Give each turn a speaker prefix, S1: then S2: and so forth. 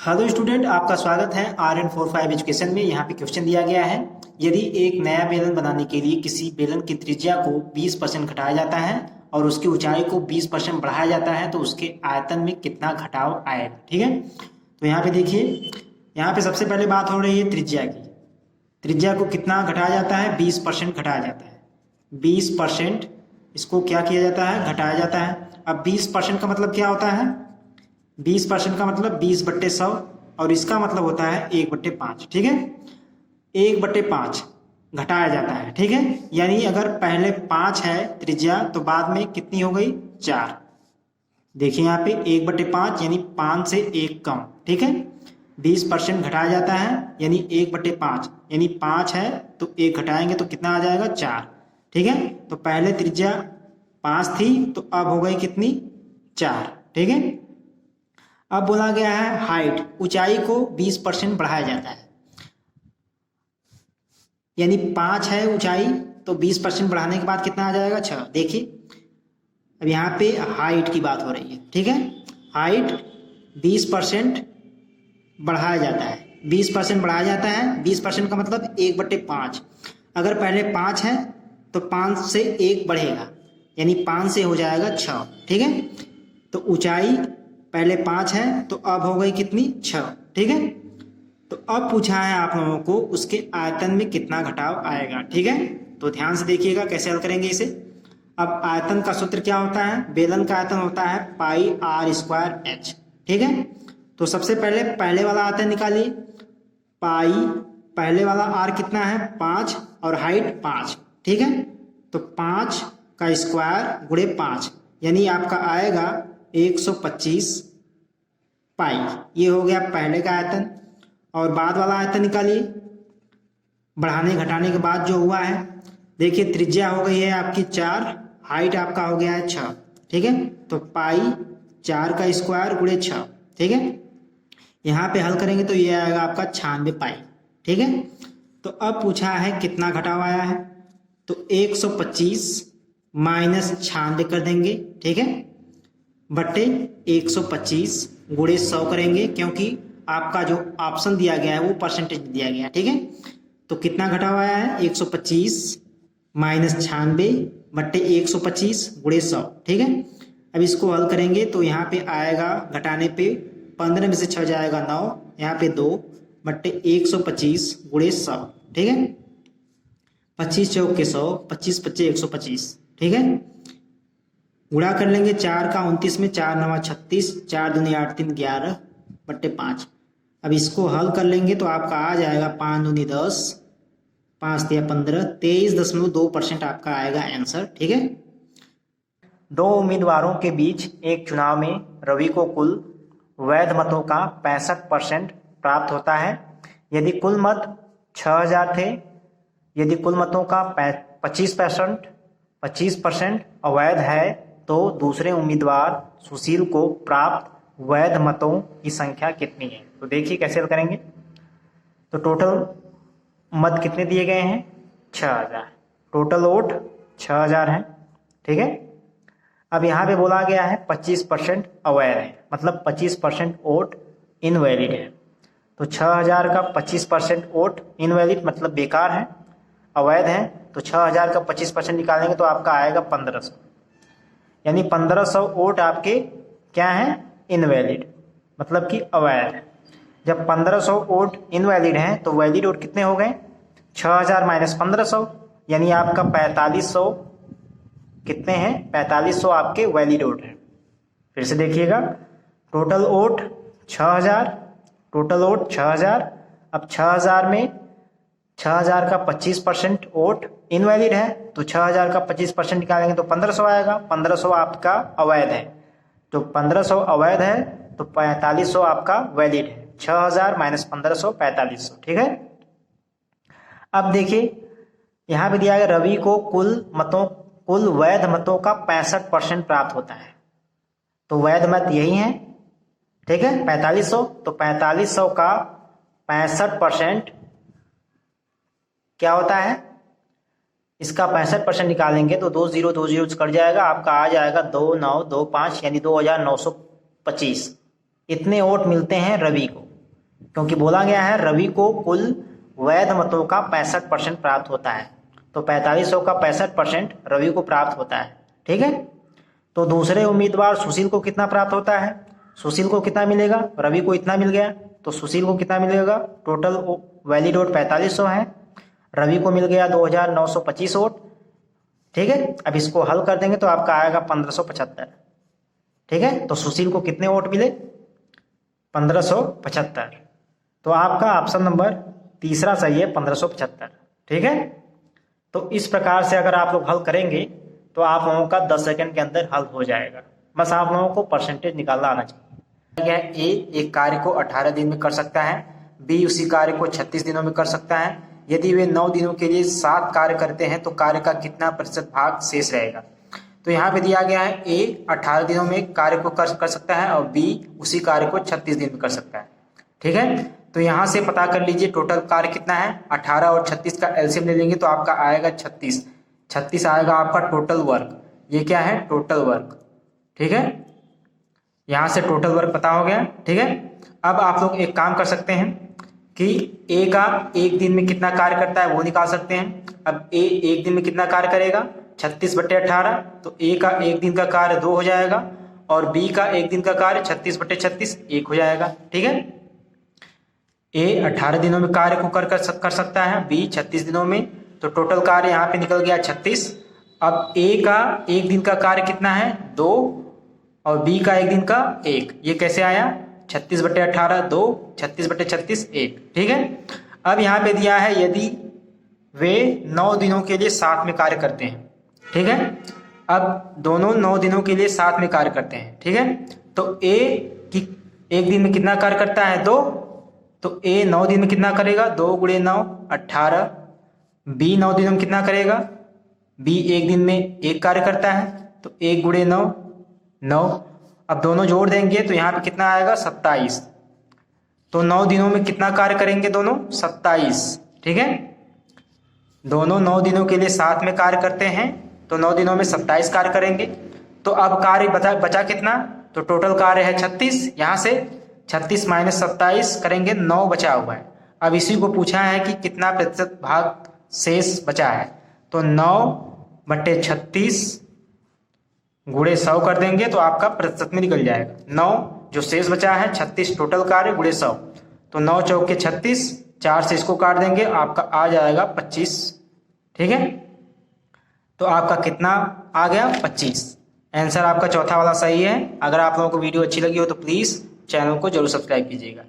S1: Hello student, आपका स्वागत है RN45 एजुकेशन में। यहाँ पे क्वेश्चन दिया गया है, यदि एक नया बेलन बनाने के लिए किसी बेलन की त्रिज्या को 20% घटाया जाता है और उसकी ऊंचाई को 20% बढ़ाया जाता है तो उसके आयतन में कितना घटाव आएगा। ठीक है, तो यहाँ पे देखिए, यहाँ पे सबसे पहले बात हो रही है त्रिज्या की। त्रिज्या को कितना घटाया जाता है? 20% घटाया जाता है। 20% इसको क्या किया जाता है? घटाया जाता है। अब 20% का मतलब क्या होता है? 20% का मतलब 20/100 और इसका मतलब होता है 1/5। ठीक है, 1/5 घटाया जाता है। ठीक है, यानी अगर पहले 5 है त्रिज्या तो बाद में कितनी हो गई? 4। देखिए यहाँ पे 1/5 यानी 5 से 1 कम। ठीक है, 20% घटाया जाता है यानी 1/5 यानी 5 है तो 1 घटाएंगे तो कितना आ जाएगा? 4। ठीक है, तो पहले त्रिज्या 5 थी तो अब हो गई कितनी? 4। ठीक है, अब बोला गया है हाइट, ऊंचाई को 20% बढ़ाया जाता है, यानी 5 है ऊंचाई तो 20% बढ़ाने के बाद कितना आ जाएगा? 6। देखिए अब यहाँ पे हाइट की बात हो रही है। ठीक है, हाइट 20% बढ़ाया जाता है। 20% बढ़ाया जाता है, 20% का मतलब 1/5। अगर पहले 5 है तो 5 से 1 बढ़ेगा यानी 5 से हो जाएगा 6। ठीक है, तो ऊंचाई पहले 5 है तो अब हो गई कितनी? 6। ठीक है, तो अब पूछा है आप लोगों को उसके आयतन में कितना घटाव आएगा। ठीक है, तो ध्यान से देखिएगा कैसे हल करेंगे इसे। अब आयतन का सूत्र क्या होता है? बेलन का आयतन होता है πr²h। ठीक है, तो सबसे पहले वाला आयतन निकालिए। पाई पहले वाला r कितना है? 5 और हाइट 5। ठीक है, तो 5 का स्क्वायर गुणे 5 यानी आपका आएगा 125 पाई। ये हो गया पहले का आयतन। और बाद वाला आयतन निकालिए, बढ़ाने घटाने के बाद जो हुआ है। देखिए त्रिज्या हो गई है आपकी 4, हाइट आपका हो गया है 6। ठीक है, तो पाई 4 का स्क्वायर गुणे 6। ठीक है, यहाँ पे हल करेंगे तो ये आएगा आपका 96 पाई। ठीक है, तो अब पूछा है कितना घटाव आया है, तो 125 माइनस 96 कर देंगे। ठीक है, बट्टे 125 गुणे 100 करेंगे क्योंकि आपका जो ऑप्शन दिया गया है वो परसेंटेज दिया गया है। ठीक है, तो कितना घटाव आया है? 125 माइनस 96 बट्टे 125 गुणे 100। ठीक है, अब इसको हल करेंगे तो यहाँ पे आएगा घटाने पे 15 में से 6 जाएगा 9, यहाँ पे 2 बट्टे 125 गुणे 100। ठीक है, 25 चौक के 100, 25 पच्चे 125। ठीक है, गुणा कर लेंगे 4 का 29 में, 4 9 36, 4 दूनी 8 3 11 बट्टे 5। अब इसको हल कर लेंगे तो आपका आ जाएगा 5 दूनी 10, 5 तिया 15, 23.2% आपका आएगा आंसर। ठीक है, दो उम्मीदवारों के बीच एक चुनाव में रवि को कुल वैध मतों का 65% प्राप्त होता है। यदि कुल मत 6000 थे, यदि कुल मतों का 25% अवैध है तो दूसरे उम्मीदवार सुशील को प्राप्त वैध मतों की संख्या कितनी है। तो देखिए कैसे हल करेंगे। तो टोटल मत कितने दिए गए हैं? 6000। टोटल वोट 6000 है। ठीक है, अब यहाँ पे बोला गया है 25% अवैध है, मतलब 25% वोट इनवैलिड है। तो 6000 का 25% वोट इनवैलिड मतलब बेकार है, अवैध है। तो 6000 का 25% निकालेंगे तो आपका आएगा 1500, यानी 1500 वोट आपके क्या है? इनवैलिड, मतलब कि अवैध। जब 1500 वोट इनवैलिड हैं तो वैलिड वोट कितने हो गए? 6000 माइनस 1500 यानी आपका 4500 कितने हैं? 4500 आपके वैलिड वोट हैं। फिर से देखिएगा, टोटल वोट 6000, टोटल वोट 6000। अब 6000 में 6000 का 25% वोट इनवैलिड है तो 6000 का 25% निकालेंगे तो 1500 आएगा। 1500 आपका अवैध है, तो 1500 अवैध है तो 4500 आपका वैलिड है। 6000 माइनस 1500 4500। ठीक है, अब देखिए यहाँ पे दिया गया रवि को कुल वैध मतों का 65% प्राप्त होता है। तो वैध मत यही है। ठीक है, 4500, तो 4500 का 65% क्या होता है? इसका 65% निकालेंगे तो 20 कट जाएगा, आपका आ जाएगा 2925 यानी 2925। इतने वोट मिलते हैं रवि को। क्योंकि बोला गया है रवि को कुल वैध मतों का 65% प्राप्त होता है, तो 4500 का 65% रवि को प्राप्त होता है। ठीक है, तो दूसरे उम्मीदवार सुशील को कितना प्राप्त होता है? सुशील को कितना मिलेगा? रवि को इतना मिल गया, तो सुशील को कितना मिलेगा? टोटल वैलिड वोट 4500 है, रवि को मिल गया 2925 वोट। ठीक है, अब इसको हल कर देंगे तो आपका आएगा 1575। ठीक है, तो सुशील को कितने वोट मिले? 1575। तो आपका ऑप्शन नंबर तीसरा सही है, 1575। ठीक है, तो इस प्रकार से अगर आप लोग हल करेंगे तो आप लोगों का 10 सेकंड के अंदर हल हो जाएगा। बस आप लोगों को परसेंटेज निकालना आना चाहिए। ए एक कार्य को 18 दिन में कर सकता है, बी उसी कार्य को 36 दिनों में कर सकता है। यदि वे 9 दिनों के लिए 7 कार्य करते हैं तो कार्य का कितना प्रतिशत भाग शेष रहेगा? तो यहाँ पे दिया गया है ए 18 दिनों में कार्य को कर सकता है और बी उसी कार्य को 36 दिन में कर सकता है। ठीक है, तो यहाँ से पता कर लीजिए टोटल कार्य कितना है। 18 और 36 का एलसीएम ले लेंगे तो आपका आएगा 36। 36 आएगा आपका टोटल वर्क। ये क्या है? Total work. ठीक है, यहाँ से टोटल वर्क पता हो गया। ठीक है, अब आप लोग एक काम कर सकते हैं कि ए का एक दिन में कितना कार्य करता है वो निकाल सकते हैं। अब ए एक दिन में कितना कार्य करेगा? 36/18, तो ए का एक दिन का कार्य 2 हो जाएगा और बी का एक दिन का कार्य 36/36 1 हो जाएगा। ठीक है, ए 18 दिनों में कार्य को कर सकता है, बी 36 दिनों में, तो टोटल कार्य यहाँ पे निकल गया 36। अब ए का एक दिन का कार्य कितना है? 2 और बी का एक दिन का 1। ये कैसे आया? 36/18 2, 36/36 1। ठीक है, अब यहाँ पे दिया है यदि वे 9 दिनों के लिए साथ में कार्य करते हैं। ठीक है, अब दोनों 9 दिनों के लिए साथ में कार्य करते हैं। ठीक है, तो ए की एक दिन में कितना कार्य करता है? 2, तो ए 9 दिन में कितना करेगा? 2 × 9 18। बी 9 दिनों में कितना करेगा? बी एक दिन में 1 कार्य करता है, तो 1 × 9 9। अब दोनों जोड़ देंगे तो यहाँ पे कितना आएगा? 27। तो 9 दिनों में कितना कार्य करेंगे दोनों? 27। ठीक है, दोनों 9 दिनों के लिए साथ में कार्य करते हैं तो 9 दिनों में 27 कार्य करेंगे। तो अब कार्य बचा कितना? तो टोटल कार्य है 36। यहाँ से 36 - 27 करेंगे, 9 बचा हुआ है। अब इसी को पूछा है कि कितना प्रतिशत भाग शेष बचा है, तो 9/36 × 100 कर देंगे तो आपका प्रतिशत में निकल जाएगा। 9 जो शेष बचा है, 36 टोटल कार्य × 100, तो 9 चौके 36, 4 से इसको काट देंगे, आपका आ जाएगा 25। ठीक है, तो आपका कितना आ गया? 25। आंसर आपका चौथा वाला सही है। अगर आप लोगों को वीडियो अच्छी लगी हो तो प्लीज़ चैनल को जरूर सब्सक्राइब कीजिएगा।